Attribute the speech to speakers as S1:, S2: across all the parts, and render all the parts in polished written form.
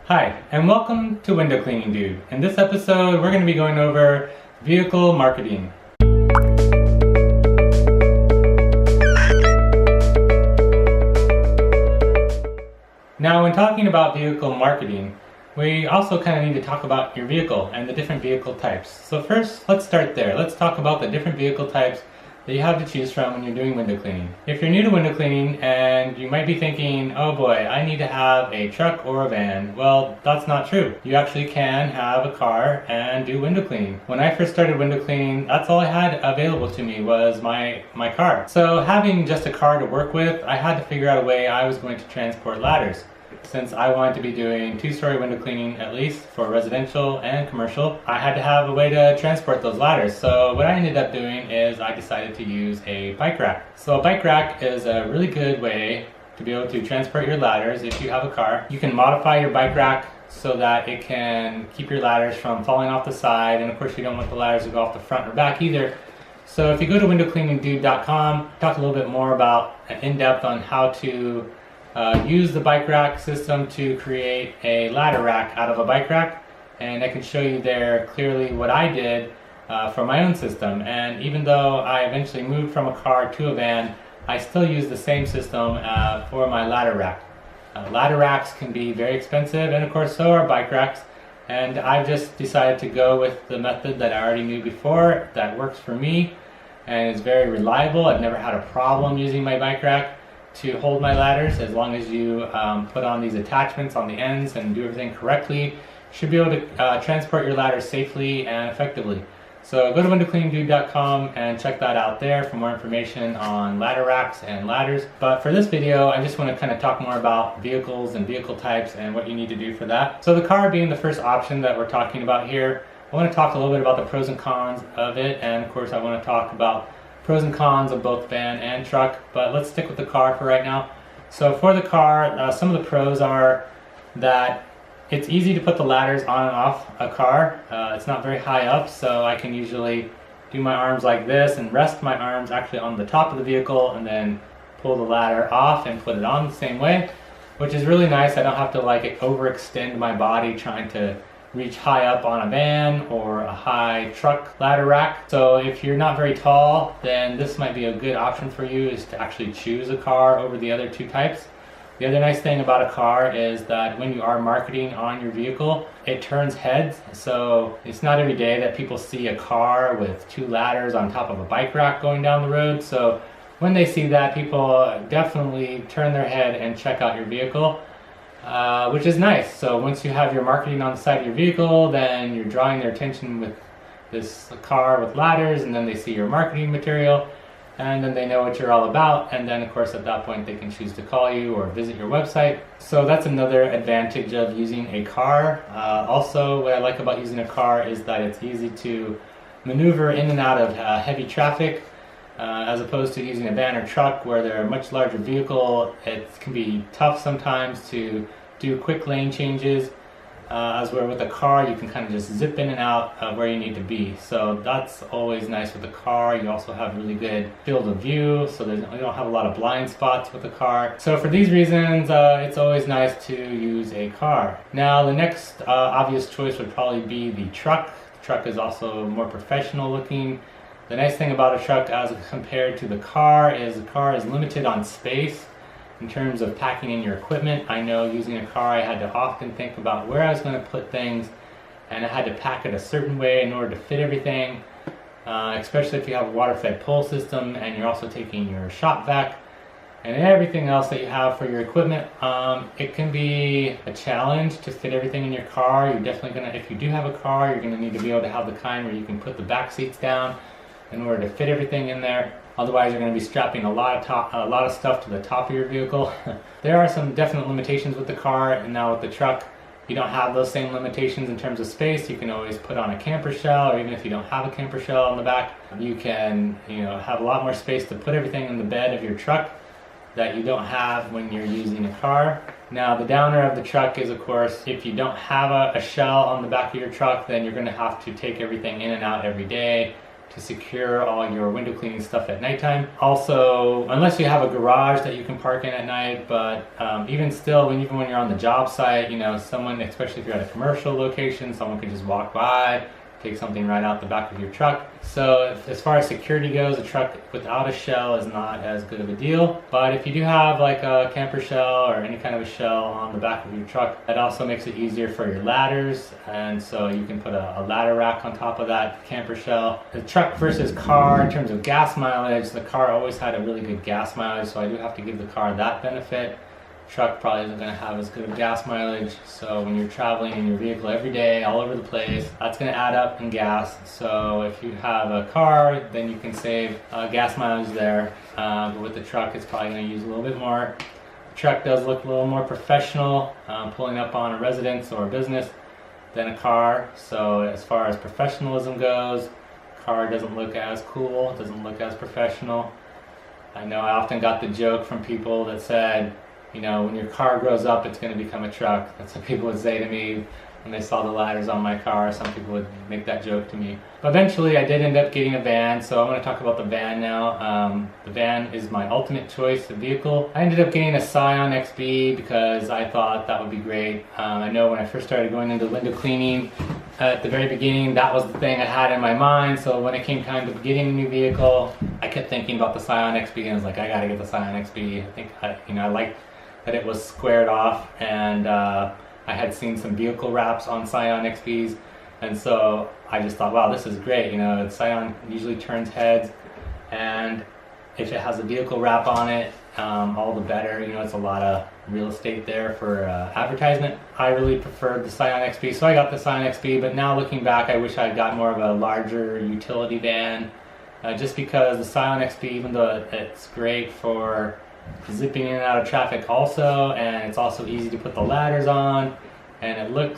S1: Hi, and welcome to Window Cleaning Dude. In this episode, we're going to be going over vehicle marketing. Now, when talking about vehicle marketing, we also kind of need to talk about your vehicle and the different vehicle types. So first, let's start there. Let's talk about the different vehicle types that you have to choose from when you're doing window cleaning. If you're new to window cleaning and you might be thinking, oh boy, I need to have a truck or a van. Well, that's not true. You actually can have a car and do window cleaning. When I first started window cleaning, that's all I had available to me was my car. So having just a car to work with, I had to figure out a way I was going to transport ladders. Since I wanted to be doing two-story window cleaning at least for residential and commercial, I had to have a way to transport those ladders. So what I ended up doing is I decided to use a bike rack. So a bike rack is a really good way to be able to transport your ladders if you have a car. You can modify your bike rack so that it can keep your ladders from falling off the side, and of course you don't want the ladders to go off the front or back either. So if you go to windowcleaningdude.com, talk a little bit more about in-depth on how to use the bike rack system to create a ladder rack out of a bike rack, and I can show you there clearly what I did for my own system. And even though I eventually moved from a car to a van, I still use the same system for my ladder rack. Ladder racks can be very expensive, and of course so are bike racks, and I've just decided to go with the method that I already knew before that works for me and is very reliable. I've never had a problem using my bike rack to hold my ladders. As long as you put on these attachments on the ends and do everything correctly, you should be able to transport your ladders safely and effectively. So go to windowcleaningdude.com and check that out there for more information on ladder racks and ladders. But for this video, I just want to kind of talk more about vehicles and vehicle types and what you need to do for that. So the car being the first option that we're talking about here, I want to talk a little bit about the pros and cons of it, and of course I want to talk about pros and cons of both van and truck, but let's stick with the car for right now. So for the car, some of the pros are that it's easy to put the ladders on and off a car. It's not very high up, so I can usually do my arms like this and rest my arms actually on the top of the vehicle and then pull the ladder off and put it on the same way, which is really nice. I don't have to like overextend my body trying to reach high up on a van or a high truck ladder rack. So if you're not very tall, then this might be a good option for you, is to actually choose a car over the other two types. The other nice thing about a car is that when you are marketing on your vehicle, it turns heads. So it's not every day that people see a car with two ladders on top of a bike rack going down the road. So when they see that, people definitely turn their head and check out your vehicle. Which is nice. So once you have your marketing on the side of your vehicle, then you're drawing their attention with this car with ladders, and then they see your marketing material, and then they know what you're all about, and then of course at that point they can choose to call you or visit your website. So that's another advantage of using a car. Also, what I like about using a car is that it's easy to maneuver in and out of heavy traffic. As opposed to using a van or truck where they're a much larger vehicle, it can be tough sometimes to do quick lane changes, as where with a car you can kind of just zip in and out of where you need to be. So that's always nice with a car. You also have really good field of view, so you don't have a lot of blind spots with a car. So for these reasons, it's always nice to use a car. Now the next obvious choice would probably be the truck. The truck is also more professional looking. The nice thing about a truck as compared to the car is limited on space in terms of packing in your equipment. I know using a car I had to often think about where I was going to put things, and I had to pack it a certain way in order to fit everything, especially if you have a water-fed pull system and you're also taking your shop vac and everything else that you have for your equipment. It can be a challenge to fit everything in your car. You're definitely going to, if you do have a car, you're going to need to be able to have the kind where you can put the back seats down in order to fit everything in there. Otherwise you're going to be strapping a lot of stuff to the top of your vehicle. There are some definite limitations with the car, and now with the truck you don't have those same limitations in terms of space. You can always put on a camper shell, or even if you don't have a camper shell on the back, you can have a lot more space to put everything in the bed of your truck that you don't have when you're using a car. Now the downer of the truck is, of course, if you don't have a shell on the back of your truck, then you're going to have to take everything in and out every day. to secure all your window cleaning stuff at nighttime. Also, unless you have a garage that you can park in at night, but even still, even when you're on the job site, you know, someone, especially if you're at a commercial location, someone could just walk by, take something right out the back of your truck. So as far as security goes, a truck without a shell is not as good of a deal. But if you do have like a camper shell or any kind of a shell on the back of your truck, that also makes it easier for your ladders. And so you can put a ladder rack on top of that camper shell. The truck versus car, in terms of gas mileage, the car always had a really good gas mileage, so I do have to give the car that benefit. Truck probably isn't going to have as good of gas mileage, so when you're traveling in your vehicle every day all over the place, that's going to add up in gas. So if you have a car, then you can save gas mileage there, but with the truck it's probably going to use a little bit more. The truck does look a little more professional, pulling up on a residence or a business, than a car. So as far as professionalism goes, car doesn't look as cool, doesn't look as professional. I know I often got the joke from people that said, you know, when your car grows up, it's going to become a truck. That's what people would say to me when they saw the ladders on my car. Some people would make that joke to me. But eventually I did end up getting a van, so I'm going to talk about the van now. The van is my ultimate choice of vehicle. I ended up getting a Scion XB because I thought that would be great. I know when I first started going into window cleaning, at the very beginning, that was the thing I had in my mind. So when it came time to getting a new vehicle, I kept thinking about the Scion XB, and I was like, I got to get the Scion XB. I think I liked that it was squared off, and I had seen some vehicle wraps on Scion XBs, and so I just thought, wow, this is great. You know, Scion usually turns heads, and if it has a vehicle wrap on it, all the better. You know, it's a lot of real estate there for advertisement. I really preferred the Scion XB, so I got the Scion XB, but now looking back, I wish I got more of a larger utility van, just because the Scion XB, even though it's great for zipping in and out of traffic also, and it's also easy to put the ladders on, and it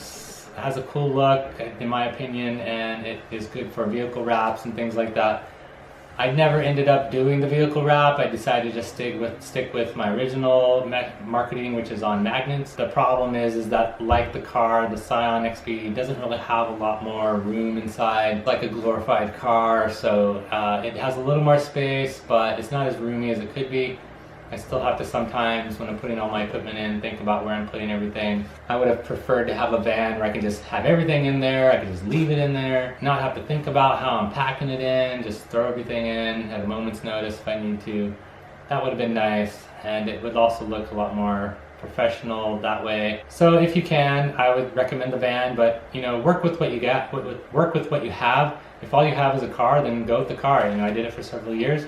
S1: has a cool look in my opinion, and it is good for vehicle wraps and things like that. I never ended up doing the vehicle wrap. I decided to just stick with my original marketing, which is on magnets. The problem is that, like the car, the Scion XB doesn't really have a lot more room inside, like a glorified car, so it has a little more space, but it's not as roomy as it could be. I still have to sometimes, when I'm putting all my equipment in, think about where I'm putting everything. I would have preferred to have a van where I can just have everything in there, I can just leave it in there, not have to think about how I'm packing it in, just throw everything in at a moment's notice if I need to. That would have been nice, and it would also look a lot more professional that way. So if you can, I would recommend the van, but you know, work with what you got, work with what you have. If all you have is a car, then go with the car. You know, I did it for several years.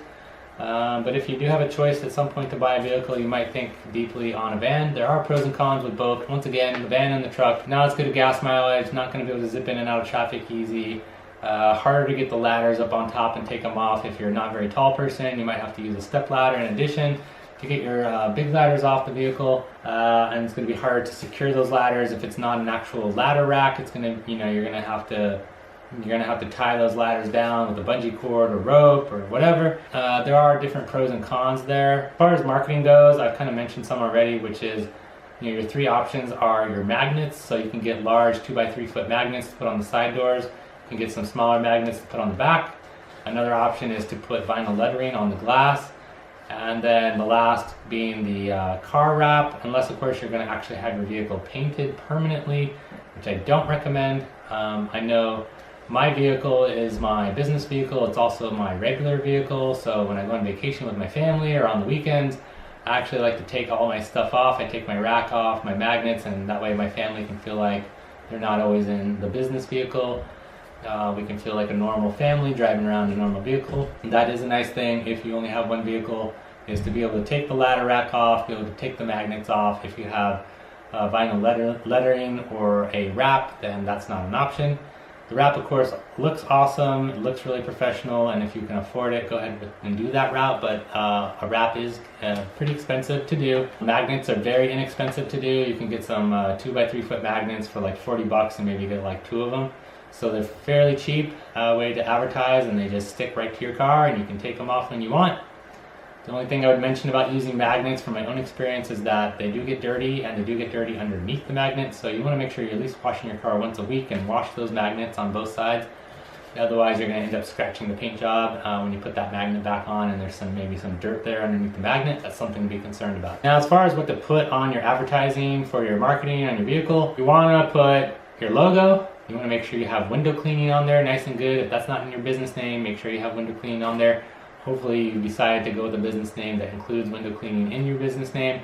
S1: But if you do have a choice at some point to buy a vehicle, you might think deeply on a van. There are pros and cons with both. Once again, the van and the truck, not as good a gas mileage, not going to be able to zip in and out of traffic easy. Harder to get the ladders up on top and take them off if you're not a very tall person. You might have to use a step ladder in addition to get your big ladders off the vehicle, and it's going to be hard to secure those ladders. If it's not an actual ladder rack, it's going to, you know, you're going to have to tie those ladders down with a bungee cord or rope or whatever. There are different pros and cons there. As far as marketing goes, I've kind of mentioned some already, which is, you know, your three options are your magnets. So you can get large 2x3 foot magnets to put on the side doors. You can get some smaller magnets to put on the back. Another option is to put vinyl lettering on the glass. And then the last being the car wrap, unless of course you're going to actually have your vehicle painted permanently, which I don't recommend. I know my vehicle is my business vehicle. It's also my regular vehicle. So when I go on vacation with my family or on the weekends, I actually like to take all my stuff off. I take my rack off, my magnets, and that way my family can feel like they're not always in the business vehicle. We can feel like a normal family driving around a normal vehicle. And that is a nice thing if you only have one vehicle, is to be able to take the ladder rack off, be able to take the magnets off. If you have vinyl lettering or a wrap, then that's not an option. The wrap, of course, looks awesome, it looks really professional, and if you can afford it, go ahead and do that route, but a wrap is pretty expensive to do. Magnets are very inexpensive to do. You can get some 2x3 foot magnets for like 40 bucks and maybe get like 2 of them. So they're fairly cheap way to advertise, and they just stick right to your car and you can take them off when you want. The only thing I would mention about using magnets from my own experience is that they do get dirty, and they do get dirty underneath the magnets, so you want to make sure you're at least washing your car once a week and wash those magnets on both sides. Otherwise, you're going to end up scratching the paint job when you put that magnet back on and there's maybe some dirt there underneath the magnet. That's something to be concerned about. Now, as far as what to put on your advertising for your marketing on your vehicle, you want to put your logo. You want to make sure you have window cleaning on there, nice and good. If that's not in your business name, make sure you have window cleaning on there. Hopefully you decide to go with a business name that includes window cleaning in your business name.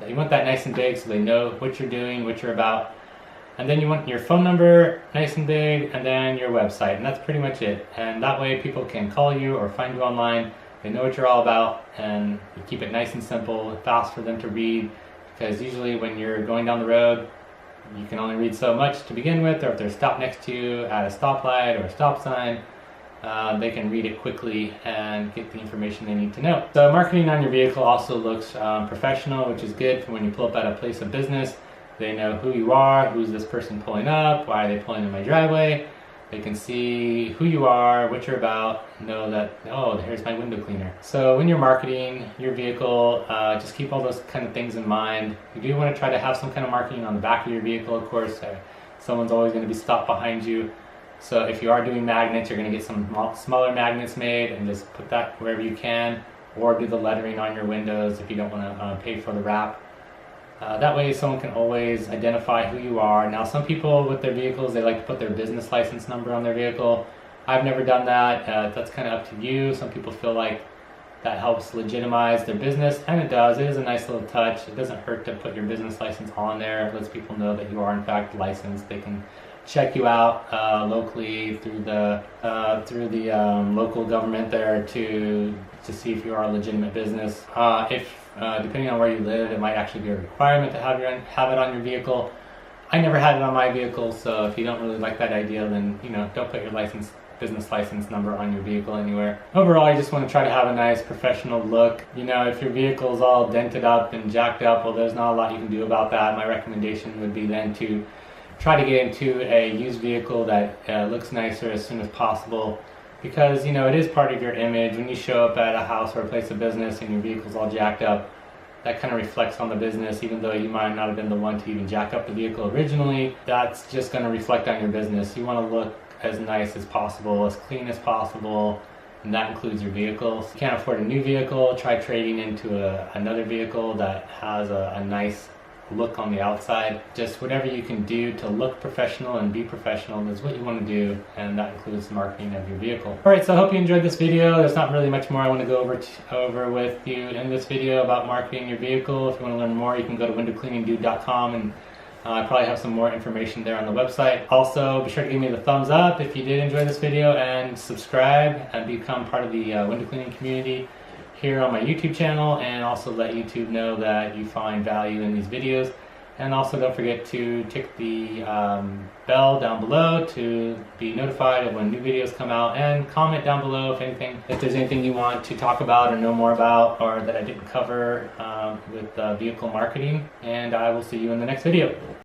S1: You want that nice and big so they know what you're doing, what you're about. And then you want your phone number nice and big, and then your website, and that's pretty much it. And that way people can call you or find you online. They know what you're all about, and you keep it nice and simple, fast for them to read, because usually when you're going down the road, you can only read so much to begin with, or if they're stopped next to you at a stoplight or a stop sign, they can read it quickly and get the information they need to know. So marketing on your vehicle also looks professional, which is good for when you pull up at a place of business. They know who you are, who's this person pulling up, why are they pulling in my driveway. They can see who you are, what you're about, know that, oh, here's my window cleaner. So when you're marketing your vehicle, just keep all those kind of things in mind. You do want to try to have some kind of marketing on the back of your vehicle, of course. Someone's always going to be stopped behind you. So if you are doing magnets, you're going to get some smaller magnets made and just put that wherever you can, or do the lettering on your windows if you don't want to pay for the wrap. That way someone can always identify who you are. Now some people with their vehicles, they like to put their business license number on their vehicle. I've never done that. That's kind of up to you. Some people feel like that helps legitimize their business, and it does. It is a nice little touch. It doesn't hurt to put your business license on there. It lets people know that you are in fact licensed. They can check you out locally through the local government there to see if you are a legitimate business. Depending on where you live, it might actually be a requirement to have it on your vehicle. I never had it on my vehicle, so if you don't really like that idea, then don't put your business license number on your vehicle anywhere. Overall, you just want to try to have a nice professional look. If your vehicle is all dented up and jacked up, well, there's not a lot you can do about that. My recommendation would be then to try to get into a used vehicle that looks nicer as soon as possible, because it is part of your image. When you show up at a house or a place of business and your vehicle's all jacked up, that kind of reflects on the business. Even though you might not have been the one to even jack up the vehicle originally, that's just going to reflect on your business. You want to look as nice as possible, as clean as possible, and that includes your vehicle. If you can't afford a new vehicle, try trading into another vehicle that has a nice look on the outside. Just whatever you can do to look professional and be professional is what you want to do, and that includes the marketing of your vehicle. Alright, so I hope you enjoyed this video. There's not really much more I want to go over with you in this video about marketing your vehicle. If you want to learn more, you can go to windowcleaningdude.com, and I probably have some more information there on the website. Also, be sure to give me the thumbs up if you did enjoy this video, and subscribe and become part of the window cleaning community here on my YouTube channel, and also let YouTube know that you find value in these videos. And also don't forget to tick the bell down below to be notified of when new videos come out, and comment down below if there's anything you want to talk about or know more about, or that I didn't cover with vehicle marketing. And I will see you in the next video.